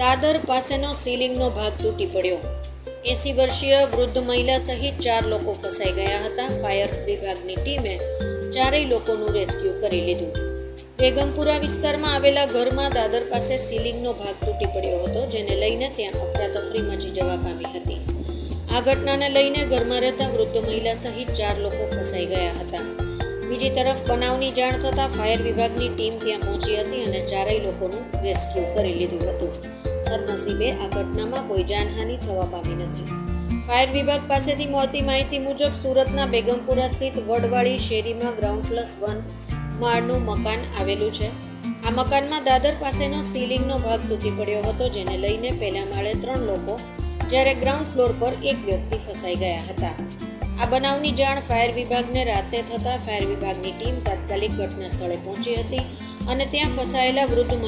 દાદર પાસેનો સીલિંગનો ભાગ તૂટી પડ્યો. 80 વર્ષીય વૃદ્ધ મહિલા સહિત 4 લોકો ફસાઈ ગયા હતા. ફાયર વિભાગની ટીમે ચારેય લોકોનું રેસ્ક્યુ કરી લીધું. બેગમપુરા વિસ્તારમાં આવેલા ઘરમાં દાદર પાસે સીલિંગનો ભાગ તૂટી પડ્યો હતો, જેને લઈને ત્યાં અફરાતફરી મચી જવા પામી હતી. આ ઘટનાને લઈને ઘરમાં રહેતા વૃદ્ધ મહિલા સહિત 4 લોકો ફસાઈ ગયા હતા. બીજી તરફ બનાવની જાણ થતાં ફાયર વિભાગની ટીમ ત્યાં પહોંચી હતી અને ચારેય લોકોનું રેસ્ક્યુ કરી લીધું હતું. સદનસીબે આ ઘટનામાં કોઈ જાનહાનિ થવા પામી નથી. ફાયર વિભાગ પાસેથી મળતી માહિતી મુજબ સુરતના બેગમપુરા સ્થિત વડવાળી શેરીમાં ગ્રાઉન્ડ+1 માળનું મકાન આવેલું છે. આ મકાનમાં દાદર પાસેનો સીલિંગનો ભાગ તૂટી પડ્યો હતો, જેને લઈને પહેલા માળે 3 લોકો જ્યારે ગ્રાઉન્ડ ફ્લોર પર એક વ્યક્તિ ફસાઈ ગયા હતા. આ બનાવની જાણ ફાયર વિભાગને રાતે થતાં ફાયર વિભાગની ટીમ તાત્કાલિક ઘટના સ્થળે પહોંચી હતી અને ત્યાં ફસાયેલા વૃદ્ધ